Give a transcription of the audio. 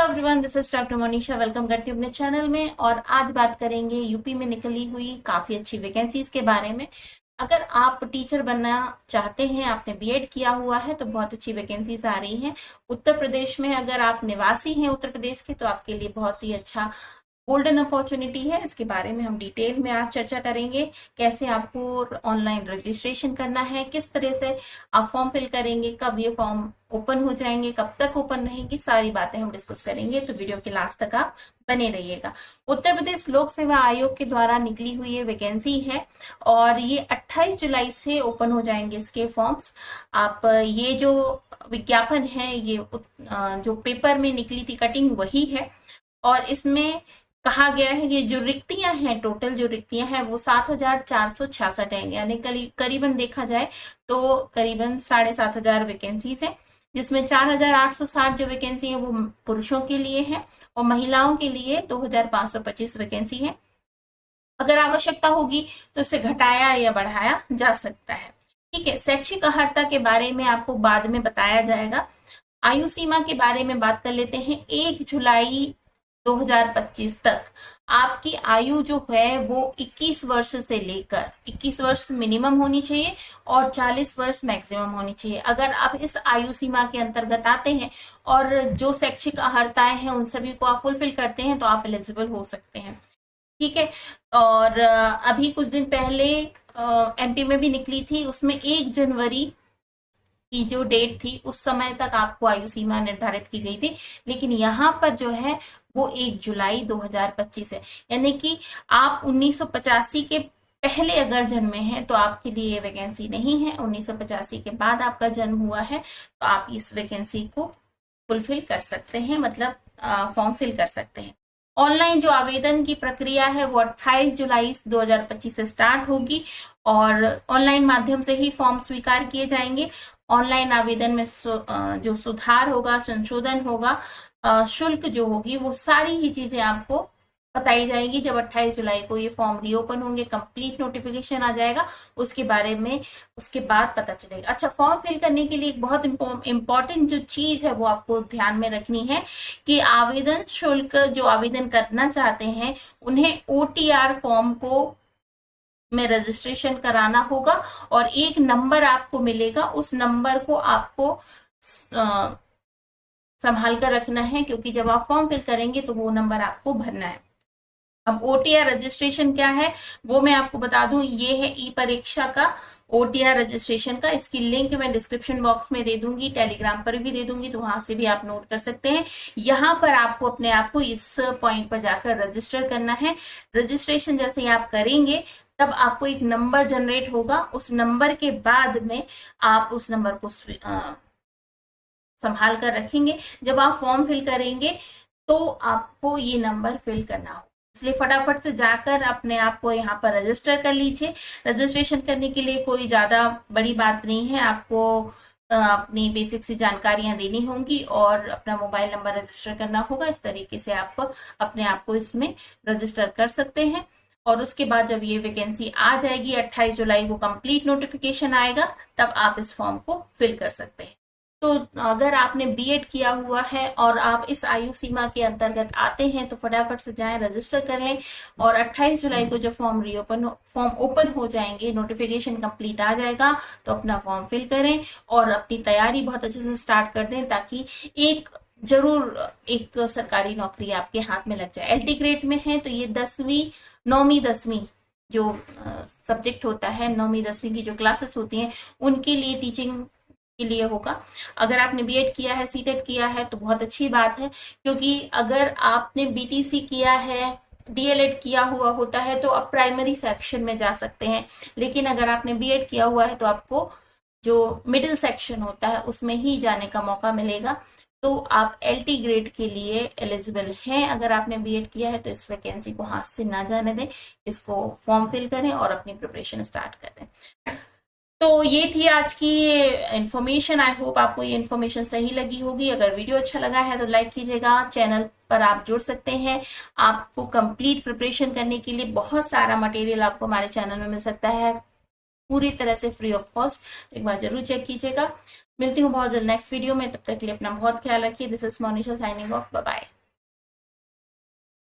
Everyone, this is doctor Monisha. Welcome करती हूँ अपने चैनल में। और आज बात करेंगे यूपी में निकली हुई काफ़ी अच्छी वैकेंसीज के बारे में। अगर आप टीचर बनना चाहते हैं, आपने बीएड किया हुआ है, तो बहुत अच्छी वैकेंसीज आ रही हैं उत्तर प्रदेश में। अगर आप निवासी हैं उत्तर प्रदेश के, तो आपके लिए बहुत ही अच्छा गोल्डन अपॉर्चुनिटी है। इसके बारे में हम डिटेल में आज चर्चा करेंगे। कैसे आपको ऑनलाइन रजिस्ट्रेशन करना है, किस तरह से आप फॉर्म फिल करेंगे, कब ये फॉर्म ओपन हो जाएंगे, कब तक ओपन रहेंगी, सारी बातें हम डिस्कस करेंगे। तो वीडियो के लास्ट तक आप बने रहिएगा। उत्तर प्रदेश लोक सेवा आयोग के द्वारा निकली हुई ये वैकेंसी है और ये 28 जुलाई से ओपन हो जाएंगे इसके फॉर्म्स। आप ये जो विज्ञापन है, ये जो पेपर में निकली थी कटिंग, वही है। और इसमें कहा गया है कि जो रिक्तियां हैं, टोटल जो रिक्तियां हैं वो 7,466 हैं, यानी करीबन देखा जाए तो करीबन 7,500 वैकेंसीज हैं, जिसमें 4,860 जो वैकेंसी है वो पुरुषों के लिए है और महिलाओं के लिए 2,525 वैकेंसी है। अगर आवश्यकता होगी तो इसे घटाया या बढ़ाया जा सकता है। ठीक है, शैक्षिक अर्हता के बारे में आपको बाद में बताया जाएगा। आयु सीमा के बारे में बात कर लेते हैं। 1 जुलाई 2025 तक आपकी आयु जो है वो 21 वर्ष से लेकर 21 वर्ष मिनिमम होनी चाहिए और 40 वर्ष मैक्सिमम होनी चाहिए। अगर आप इस आयु सीमा के अंतर्गत आते हैं और जो शैक्षिक अर्हताएं हैं उन सभी को आप फुलफिल करते हैं तो आप एलिजिबल हो सकते हैं। ठीक है। और अभी कुछ दिन पहले एमपी में भी निकली थी, उसमें 1 जनवरी की जो डेट थी उस समय तक आपको आयु सीमा निर्धारित की गई थी, लेकिन यहाँ पर जो है वो 1 जुलाई 2025 है। यानी कि आप 1985 के पहले अगर जन्मे हैं तो आपके लिए ये वैकेंसी नहीं है। 1985 के बाद आपका जन्म हुआ है तो आप इस वैकेंसी को फुलफिल कर सकते हैं, मतलब फॉर्म फिल कर सकते हैं। ऑनलाइन जो आवेदन की प्रक्रिया है वो 28 जुलाई 2025 से स्टार्ट होगी और ऑनलाइन माध्यम से ही फॉर्म स्वीकार किए जाएंगे। ऑनलाइन आवेदन में जो सुधार होगा, संशोधन होगा, शुल्क जो होगी, वो सारी ही चीजें आपको बताई जाएगी जब 28 जुलाई को ये फॉर्म रीओपन होंगे। कंप्लीट नोटिफिकेशन आ जाएगा, उसके बारे में उसके बाद पता चलेगा। अच्छा, फॉर्म फिल करने के लिए एक बहुत इंपॉर्टेंट जो चीज है वो आपको ध्यान में रखनी है कि आवेदन शुल्क, जो आवेदन करना चाहते हैं उन्हें ओटीआर फॉर्म को में रजिस्ट्रेशन कराना होगा और एक नंबर आपको मिलेगा, उस नंबर को आपको संभाल कर रखना है, क्योंकि जब आप फॉर्म फिल करेंगे तो वो नंबर आपको भरना है। अब ओटीआर रजिस्ट्रेशन क्या है वो मैं आपको बता दूं। ये है ई परीक्षा का ओटीआर रजिस्ट्रेशन का। इसकी लिंक मैं डिस्क्रिप्शन बॉक्स में दे दूंगी, टेलीग्राम पर भी दे दूंगी, तो वहां से भी आप नोट कर सकते हैं। यहाँ पर आपको अपने आप को इस पॉइंट पर जाकर रजिस्टर करना है। रजिस्ट्रेशन जैसे ही आप करेंगे तब आपको एक नंबर जनरेट होगा। उस नंबर के बाद में आप उस नंबर को संभाल कर रखेंगे। जब आप फॉर्म फिल करेंगे तो आपको ये नंबर फिल करना होगा, इसलिए फटाफट से जाकर अपने आप को यहाँ पर रजिस्टर कर लीजिए। रजिस्ट्रेशन करने के लिए कोई ज़्यादा बड़ी बात नहीं है, आपको अपनी बेसिक सी जानकारियां देनी होंगी और अपना मोबाइल नंबर रजिस्टर करना होगा। इस तरीके से आप अपने आप को इसमें रजिस्टर कर सकते हैं और उसके बाद जब ये वैकेंसी आ जाएगी, 28 जुलाई को कंप्लीट नोटिफिकेशन आएगा, तब आप इस फॉर्म को फिल कर सकते हैं। तो अगर आपने बीएड किया हुआ है और आप इस आयु सीमा के अंतर्गत आते हैं तो फटाफट से जाएं, रजिस्टर कर लें और 28 जुलाई को जब फॉर्म ओपन हो जाएंगे, नोटिफिकेशन कंप्लीट आ जाएगा, तो अपना फॉर्म फिल करें और अपनी तैयारी बहुत अच्छे से स्टार्ट कर दें, ताकि जरूर एक सरकारी नौकरी आपके हाथ में लग जाए। एलटी ग्रेड में है तो ये 9वीं 10वीं जो सब्जेक्ट होता है, 9वीं 10वीं की जो क्लासेस होती हैं उनके लिए टीचिंग के लिए होगा। अगर आपने बीएड किया है, सीटेट किया है तो बहुत अच्छी बात है, क्योंकि अगर आपने बीटीसी किया है, डीएलएड किया हुआ होता है तो आप प्राइमरी सेक्शन में जा सकते हैं, लेकिन अगर आपने बीएड किया हुआ है तो आपको जो मिडिल सेक्शन होता है उसमें ही जाने का मौका मिलेगा। तो आप एलटी ग्रेड के लिए एलिजिबल हैं। अगर आपने बीएड किया है तो इस वैकेंसी को हाथ से ना जाने दें, इसको फॉर्म फिल करें और अपनी प्रिपरेशन स्टार्ट करें। तो ये थी आज की इन्फॉर्मेशन। आई होप आपको ये इन्फॉर्मेशन सही लगी होगी। अगर वीडियो अच्छा लगा है तो लाइक कीजिएगा। चैनल पर आप जुड़ सकते हैं। आपको कंप्लीट प्रिपरेशन करने के लिए बहुत सारा मटेरियल आपको हमारे चैनल में मिल सकता है, पूरी तरह से फ्री ऑफ कॉस्ट। एक बार जरूर चेक कीजिएगा। मिलती हूँ बहुत जल्द नेक्स्ट वीडियो में, तब तक के लिए अपना बहुत ख्याल रखिए। This is Monisha signing off, bye bye.